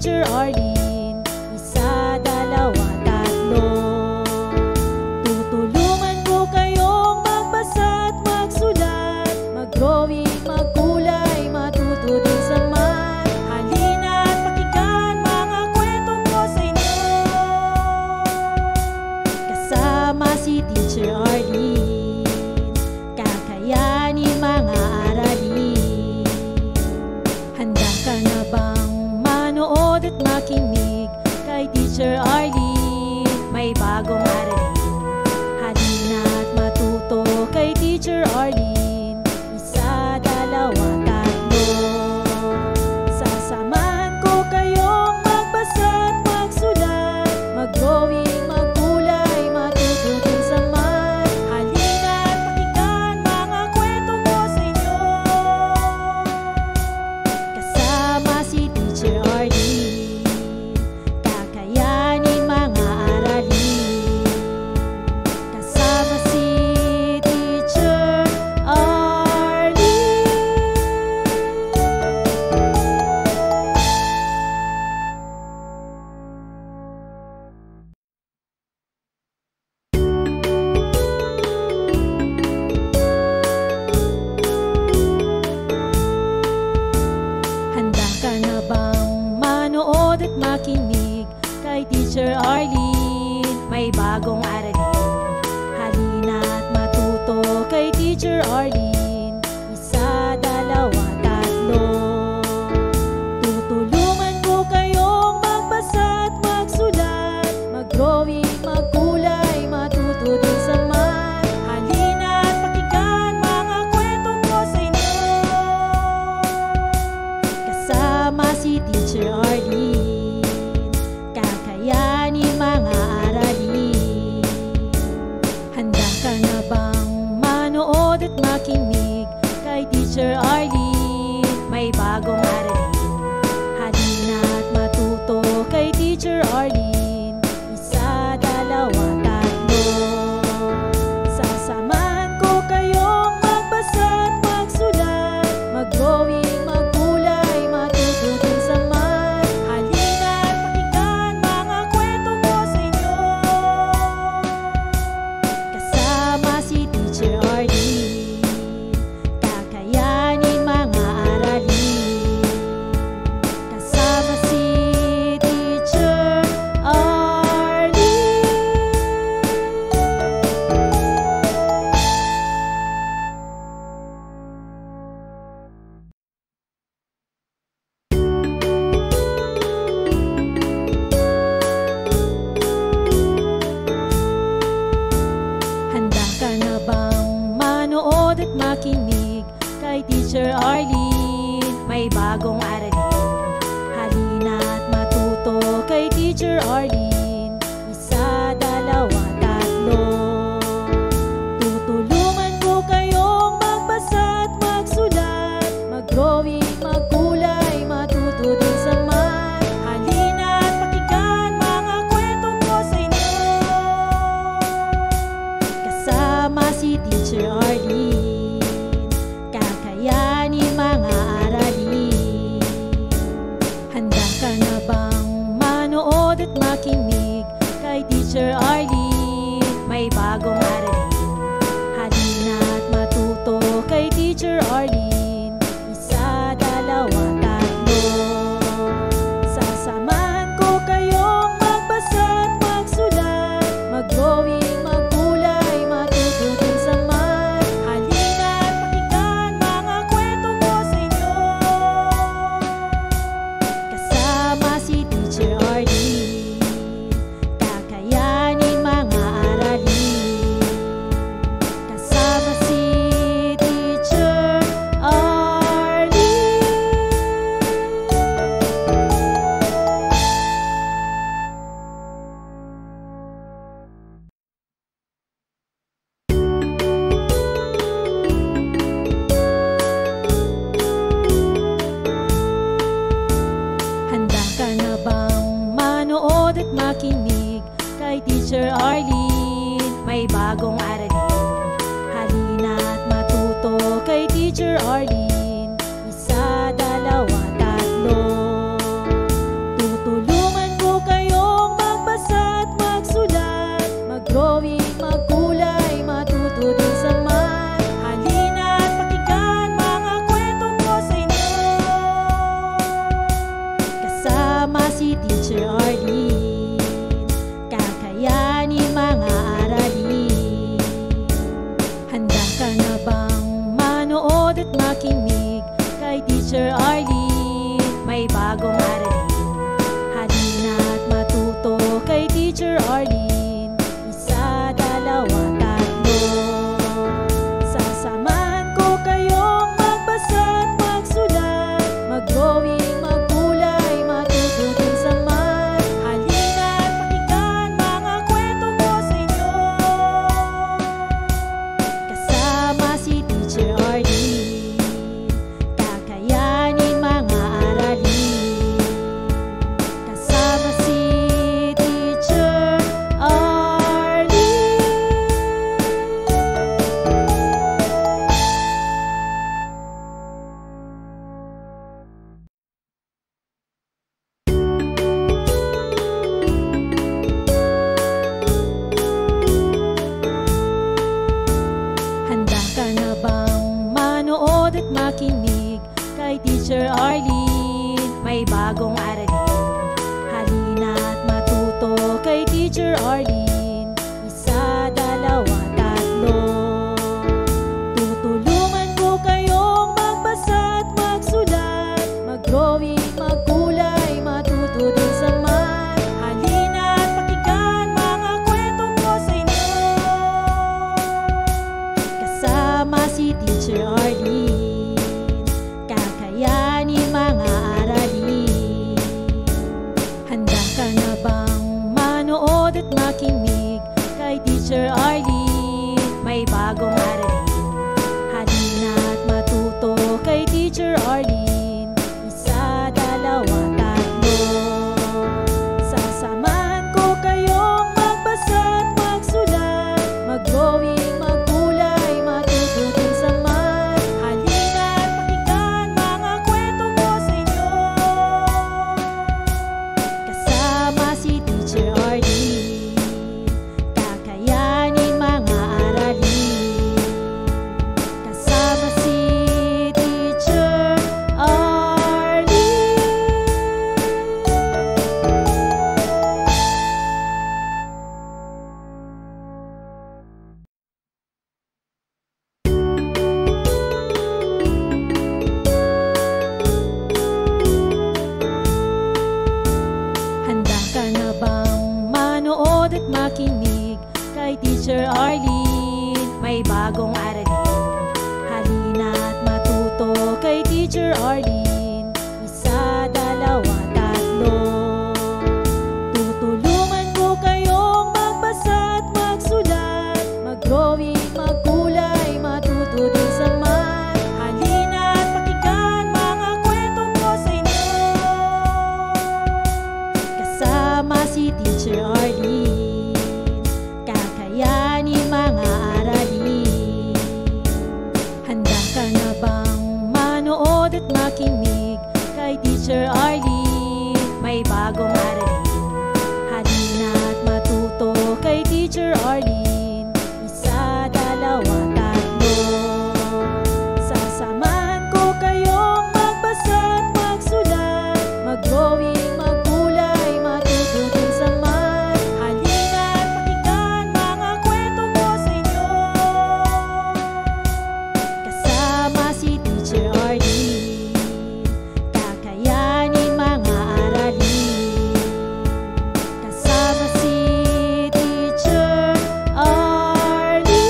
Teacher Arlene. Isa, dalawa, tatlo. Tutulungan ko kayong magbasa at magsulat, mag-drawing, magkulay, matuto din sa math. Halina at pakinggan mga kwento ko sa inyo. Kasama si Teacher Arlene, kakayanin mga aralin. Handa ka na bang manood at makinig kay Teacher Arlene? May bagong aralin. Halina at matuto kay Teacher Arlene. Isa, dalawa, tatlo. Sasamahan ko kayong magbasa at magsulat, mag-drawing, magkulay, matuto din sa math. Halina at pakinggan mga kwento ko sa inyo. Kasama si Teacher Arlene, kakayanin mga aralin. Kasama si Teacher Arlene. Handa ka na bang manood at makinig kay Teacher Arlene? May bagong aralin. Halina at matuto kay Teacher Arlene. Isa, dalawa, tatlo. Tutulungan ko kayong magbasa at magsulat, mag-drawing, magkulay, matuto din sa math. Halina at pakinggan mga kwento ko sa inyo. Kasama si Teacher Arlene, kakayanin mga aralin. Handa ka na bang manood at makinig kay Teacher Arlene? May bagong aralin. Halina at matuto kay Teacher Arlene. Isa, dalawa, tatlo. Sasamahan ko kayong magbasa at magsulat, mag-drawing, magkulay, matuto din sa math. Halina at pakinggan mga kwento ko sa inyo. Kasama si Teacher Arlene, kakayanin mga aralin. Kasama si Teacher Arlene. Handa ka na bang manood at makinig kay Teacher Arlene? May bagong aralin. Halina at matuto kay Teacher Arlene. Isa, dalawa, tatlo. Tutulungan ko kayong magbasa at magsulat, mag-drawing, magkulay, matuto din sa math. Halina at pakinggan mga kwento ko sa inyo. Kasama si Teacher Arlene, kakayanin mga aralin. Handa ka na bang manood at makinig kay Teacher Arlene? May bagong aralin. Halina at matuto kay Teacher Arlene. Isa, dalawa, tatlo. Sasamahan ko kayong magbasa at magsulat, mag-drawing, magkulay, matuto din sa math. Halina at pakinggan mga kwento ko sa inyo. Kasama si Teacher Arlene, kakayanin mga aralin. Kasama si Teacher Arlene. Handa ka na bang manood at makinig kay Teacher Arlene? May bagong aralin. Halina at matuto kay Teacher Arlene. Isa, dalawa, tatlo. manood at makinig kay Teacher Arlene. May bagong aralin, halina at matuto kay Teacher Arlene. Isa, dalawa, tatlo. Sasamahan ko kayong magbasa at magsulat, mag-drawing, magkulay, matuto din sa math. Halina at pakinggan mga kwento ko sa inyo, kasama si Teacher Arlene. Kakayanin mga aralin, kasama si Teacher Arlene. Handa ka na bang manood at makinig kay Teacher Arlene? May bagong aralin, halina at matuto kay Teacher Arlene. Isa, dalawa, tatlo. Tutulungan ko kayong magbasa at magsulat, mag-drawing, magkulay, matuto din sa math. Halina at pakinggan mga kwento ko sa inyo, kasama si Teacher Arlene. Kakayanin mga aralin. Handa ka na bang manood at makinig kay Teacher Arlene? May bagong aralin, halina at matuto kay Teacher Arlene. Isa, dalawa, tatlo. Sasamahan ko kayong magbasa at magsulat, mag-drawing, magkulay, matuto din sa math. Halina at pakinggan mga kwento ko sa inyo, kasama si Teacher Arlene. Kakayanin mga aralin, kasama si Teacher Arlene. Handa ka na bang manood at makinig kay Teacher Arlene? May bagong aralin, halina at matuto kay Teacher Arlene. Isa, dalawa, tatlo. Tutulungan ko kayong magbasa at magsulat, mag-drawing, magkulay, matuto din sa math. Halina at pakinggan mga kwento ko sa inyo, kasama si Teacher Arlene. Kakayanin mga aralin. Handa ka na bang manood at makinig kay Teacher Arlene? May bagong aralin, halina at matuto kay Teacher Arlene. Isa, dalawa, tatlo. Sasamahan ko kayong magbasa at magsulat, mag-drawing, magkulay, matuto din sa math. Halina at pakinggan mga kwento ko sa inyo, kasama si Teacher Arlene. Kakayanin mga aralin, kasama si Teacher Arlene.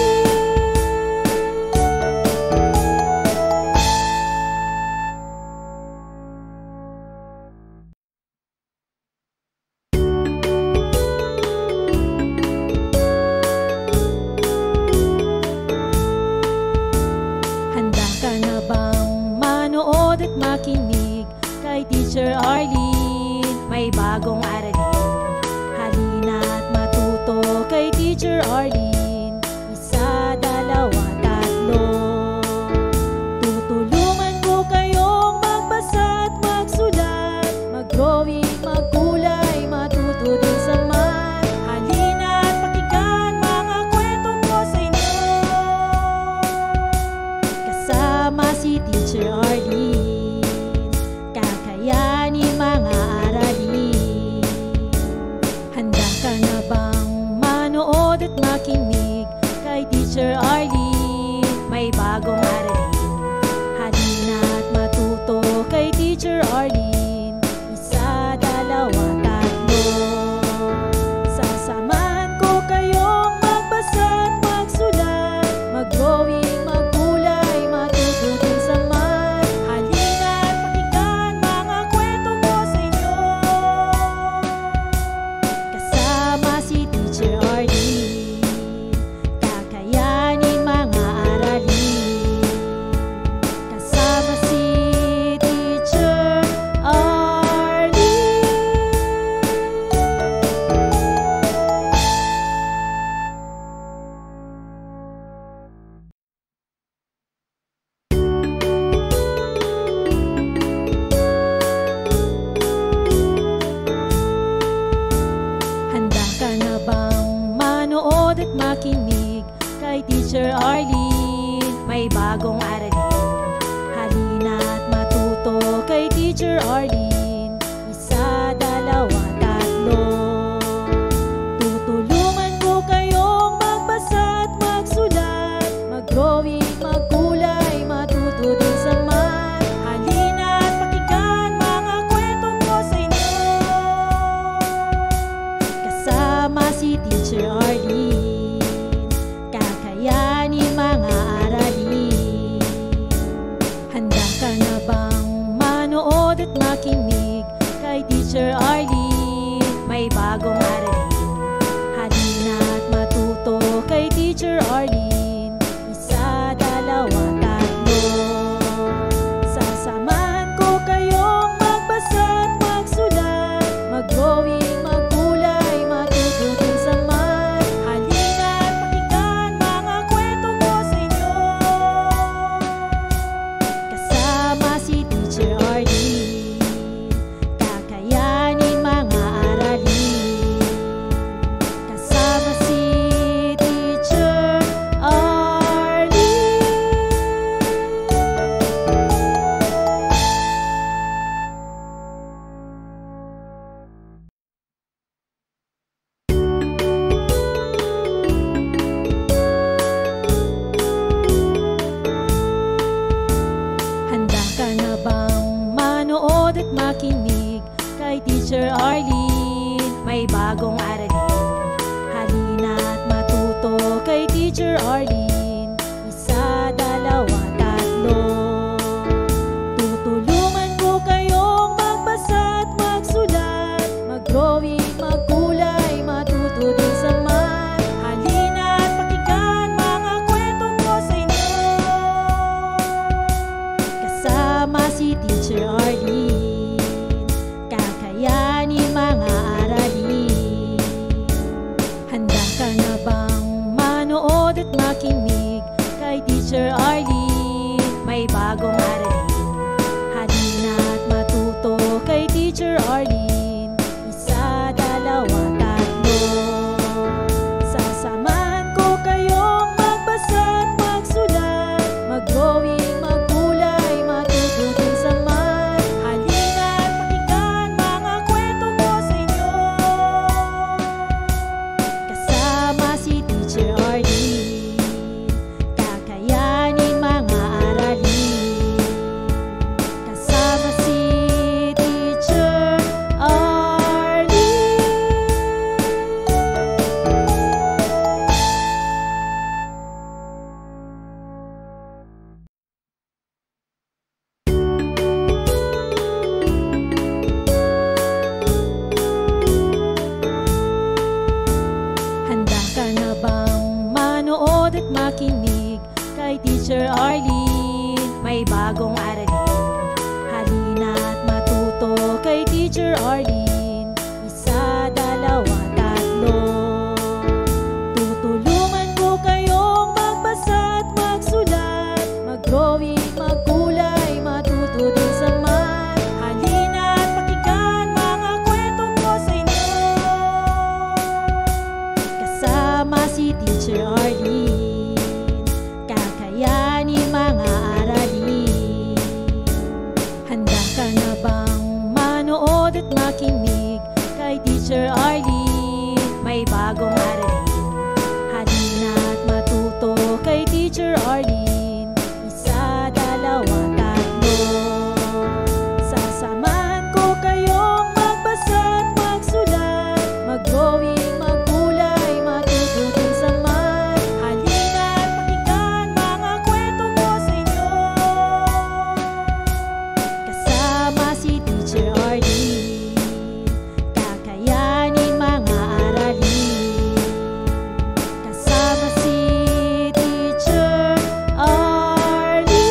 Handa ka na bang manood at makinig kay Teacher Arlene? May bagong aralin, halina at matuto kay Teacher Arlene. Isa, dalawa, tatlo. Tutulungan ko kayong magbasa at magsulat, mag-drawing, magkulay, matuto din sa math. Halina at pakinggan mga kwento ko sa inyo, kasama si Teacher Arlene. Kakayanin mga aralin. Handa ka na bang manood at makinig kay Teacher Arlene? May bagong aralin, Teacher Arlene. Isa, dalawa, tatlo. Tutulungan ko kayong magbasa at magsulat, mag-drawing, magkulay, matuto din sa math. Halina at pakinggan mga kwento ko sa inyo. Kasama si Teacher Arlene, kakayanin mga aralin. Handa ka na bang manood at makinig kay Teacher Arlene? May bagong aralin. Halina at matuto kay Teacher Arlene. Isa, dalawa, tatlo. Sasamahan ko kayong magbasa at magsulat, mag-drawing, magkulay, matuto din sa math. Halina at pakinggan mga kwento ko sa inyo. Kasama si Teacher Arlene, kakayanin mga aralin. Kasama si Teacher Arlene. Handa ka na bang manood at makinig kay Teacher Arlene? May bagong aralin. Halina at matuto kay Teacher Arlene. Isa, dalawa, tatlo. Tutulungan ko kayong magbasa at magsulat, mag-drawing, magkulay, matuto din sa math. Halina at pakinggan mga kwento ko sa inyo. Kasama si Teacher Arlene, kakayanin mga aralin. Handa ka na bang manood at makinig kay Teacher Arlene? May bagong aralin. Halina at matuto kay Teacher Arlene. Isa, dalawa, tatlo. Sasamahan ko kayong magbasa at magsulat, mag-drawing, magkulay, matuto din sa math. Halina at pakinggan mga kwento ko sa inyo. Kasama si Teacher Arlene, kakayanin mga aralin. Kasama si Teacher Arlene. Handa ka na bang manood at makinig kay Teacher Arlene? May bagong aralin. Halina at matuto kay Teacher Arlene. Isa, dalawa, tatlo. Tutulungan ko kayong magbasa at magsulat, mag-drawing, magkulay, matuto din sa math. Halina at pakinggan mga kwento ko sa inyo. Kasama si Teacher Arlene, kakayanin mga aralin. Handa ka na bang manood at makinig kay Teacher Arlene? May bagong aralin. Halina at matuto kay Teacher Arlene. Isa, dalawa, tatlo. Sasamahan ko kayong magbasa at magsulat, mag-drawing, magkulay, matuto din sa math. Halina at pakinggan mga kwento ko sa inyo. Kasama si Teacher Arlene, kakayanin mga aralin. Kasama si Teacher Arlene.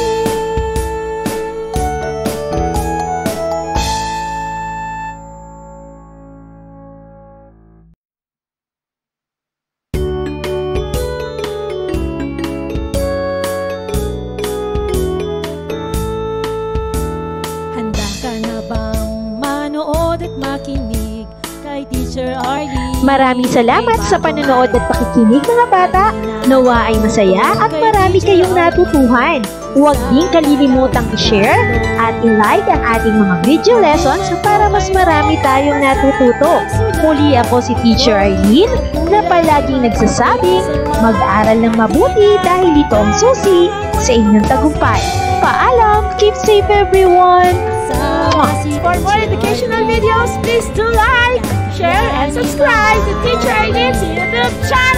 Handa ka na bang manood at makinig kay Teacher Arlene? Maraming salamat sa panonood at pakikinig mga bata. Nawa ay masaya at marami kayong natutuhan. Huwag din kalilimutang i-share at i-like ang ating mga video lessons para mas marami tayong natututo. Muli ako si Teacher Arlene na palaging nagsasabing mag-aral ng mabuti dahil ito ang susi sa inyong tagumpay. Paalam! Keep safe everyone! For more educational videos, please do like, share, and subscribe to Teacher Arlene's YouTube channel!